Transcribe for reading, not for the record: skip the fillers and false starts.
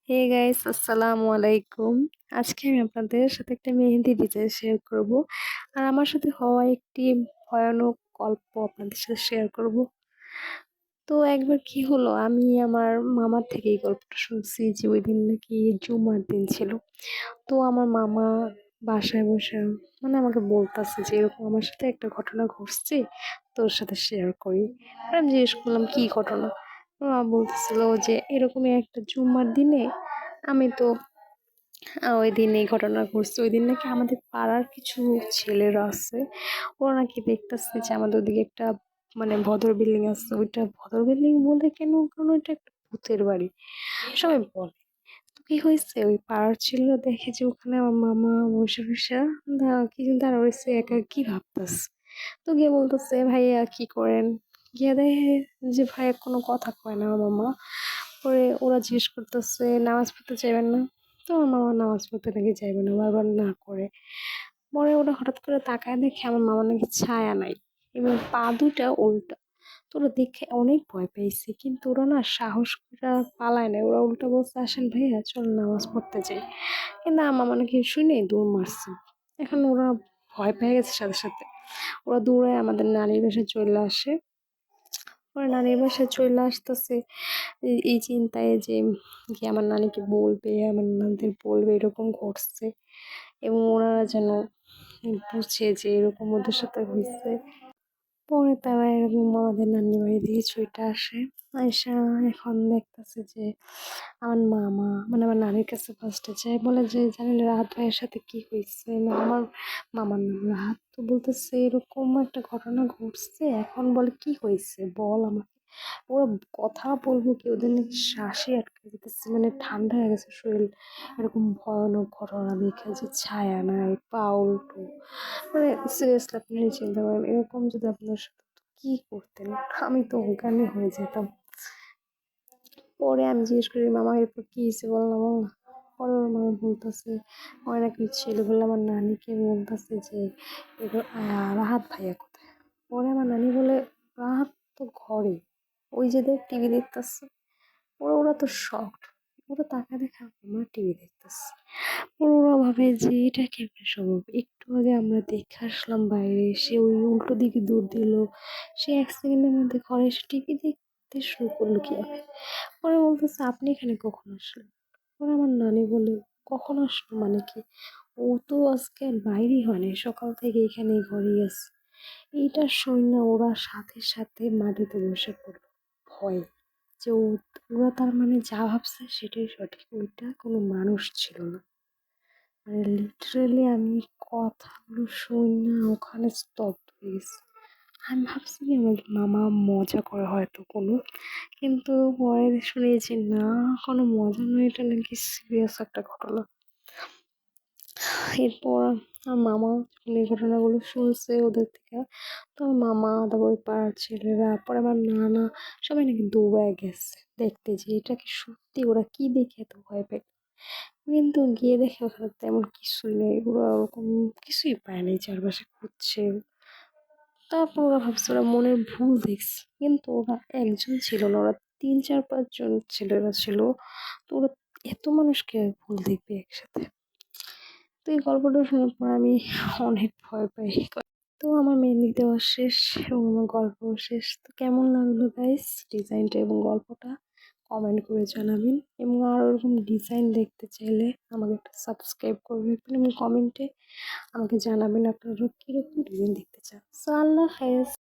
Hey guys, আসসালামু আলাইকুম। আজকে আমি আপনাদের সাথে একটা মেহেন্দি ডিজাইন শেয়ার করব। আর আমার সাথে হওয়া একটি ভয়ানক গল্প আপনাদের সাথে শেয়ার করব। তো একবার কি হলো, আমি আমার মামার থেকে এই গল্পটা শুনছি যে ওই দিন নাকি জুমার দিন ছিল। তো আমার মামা বাসায় বসে মানে আমাকে বলতেছে যে এরকম আমার সাথে একটা ঘটনা ঘটছে, তোর সাথে শেয়ার করি। আর আমি জিজ্ঞেস করলাম কি ঘটনা। মা বলতেছিল যে এরকমই একটা জুম্মার দিনে আমি তো ওই দিন এই ঘটনা ঘটছে। ওই দিন নাকি আমাদের পাড়ার কিছু ছেলেরা আছে, ওরা নাকি দেখতেছে যে আমাদের ওদিকে একটা মানে ভদ্র বিল্ডিং আছে। ওইটা ভদ্র বিল্ডিং বলে কেন, কারণ ওইটা একটা ভূতের বাড়ি সবাই বলে। তো কি হয়েছে, ওই পাড়ার ছেলেরা দেখে যে ওখানে আমার মামা বসে বসে কি দাঁড়া রয়েছে, একা কি ভাবতেছে। তো গিয়ে বলতেছে ভাইয়া কি করেন। গিয়ে দেখে যে ভাইয়া কোনো কথা কয় না আমার মামা। পরে ওরা জিজ্ঞেস করতেছে নামাজ পড়তে চাইবেন না। তো আমার মামা নামাজ পড়তে নাকি চাইবে না, বারবার না করে। পরে ওরা হঠাৎ করে তাকায় দেখে আমার মামা নাকি ছায়া নাই এবং পা দুটা উল্টা। তো ওরা দেখে অনেক ভয় পেয়েছে, কিন্তু ওরা না সাহস করে পালায় নাই। ওরা উল্টা বলছে আসেন ভাইয়া চল নামাজ পড়তে যাই। কিন্তু আমার মামা নাকি শুনে দৌড় মারছে। এখন ওরা ভয় পেয়ে গেছে সাথে সাথে। ওরা দৌড়ে আমাদের নানির বাসায় চলে আসে। পরে নানির বাসায় চলে আসতেছে এই চিন্তায় যে কি আমার নানিকে বলবে, আমার নানিদের বলবে এরকম ঘটছে, এবং ওনারা যেন বুঝে যে এরকম ওদের সাথে হয়েছে। পরে তারা এরকম আমাদের নানি বাড়ি দিয়ে ছুটে আসে। আয়সা এখন দেখতেছে যে আমার মামা মানে আমার নানির কাছে ফার্স্টে যায়, বলে যে জানেন রাহাত ভাইয়ের সাথে কি হয়েছে। আমার মামার নাম রাহাত। তো বলতেছে এরকম একটা ঘটনা ঘটছে। এখন বলে কি হয়েছে বল আমাকে। ওরা কথা বলবো কি, ওদের নাকি শ্বাসই আটকে যেতেছে, মানে ঠান্ডা হয়ে গেছে শরীর। এরকম ভয়ানক ঘটনা দেখে যে ছায়া নাই, পা উল্টো। মানে সিরিয়াসলি আপনি চিন্তা করেন এরকম যদি আপনার সাথে হতো, কি করতেন। আমি তো অজ্ঞানী হয়ে যেতাম। পরে আমি জিজ্ঞেস করি মামা এরপর কি হয়েছে বল না বল না। পরে ওর মামা বলতেছে অনেক ছেলেগুলো আমার নানিকে বলতেছে যে রাহাত ভাইয়া কোথায়। পরে আমার নানি বলে রাহাত তো ঘরে, ওই যে দেখ টিভি দেখতেছে। ওরা ওরা তো শকড। ওরা তাকায় দেখে আমার টিভি দেখতেছে। ওরা ভাবে যে এটা কেমন সম্ভব। একটু আগে আমরা দেখে আসলাম বাইরে, সে ওই উল্টো দিকে দৌড় দিল, সে 1 সেকেন্ডের মধ্যে ঘরে এসে টিভি দেখতে শুরু করলো কিভাবে। পরে বলতেছে আপনি এখানে কখন আসলেন। পরে আমার নানি বলে কখন আসলো মানে কি, ও তো আজকে আর বাইরেই হয়নি, সকাল থেকে এখানে ঘরেই আছে। এইটা শুনে না ওরা সাথে সাথে মাটিতে বসে পড়লো ভয়, যে ওরা তার মানে যা ভাবছে সেটাই সঠিক, ওইটা কোনো মানুষ ছিল না। মানে লিটারেলি আমি কথাগুলো শুনে না ওখানে স্তব্ধ হয়ে গেছি। আমি ভাবছি কি আমার মামা মজা করে হয়তো কোনো, কিন্তু পরে শুনেছি না কোনো মজা নয়, এটা নাকি সিরিয়াস একটা ঘটনা। এরপর আমার মামা যখন এই ঘটনাগুলো শুনছে ওদের থেকে, তো আমার মামা তারপর পাড়ার ছেলেরা পরে আমার নানা সবাই নাকি দৌড়ায় গেছে দেখতে যে এটা কি সত্যি, ওরা কি দেখে এত ভয় পায়। কিন্তু গিয়ে দেখে ওখানে তেমন কিছুই নেই, ওরা ওরকম কিছুই পায় নাই, চারপাশে খুঁজছে। তারপর ওরা ভাবছে ওরা মনের ভুল দেখছে, কিন্তু ওরা একজন ছিল না, ওরা 3 4 5 জন ছেলেরা ছিল। তো ওরা এত মানুষকে ভুল দেখবে একসাথে। তো এই গল্পটা শোনার পর আমি অনেক ভয় পাই। তো আমার মেহেন্দি দেওয়া শেষ এবং আমার গল্প শেষ। তো কেমন লাগলো গাইস ডিজাইনটা এবং গল্পটা, কমেন্ট করে জানাবেন। এবং আর ওরকম ডিজাইন দেখতে চাইলে আমাকে একটা সাবস্ক্রাইব করে রাখবেন এবং কমেন্টে আমাকে জানাবেন আপনারা কীরকম ডিজাইন দেখতে চান। সো আল্লাহ হাফেজ।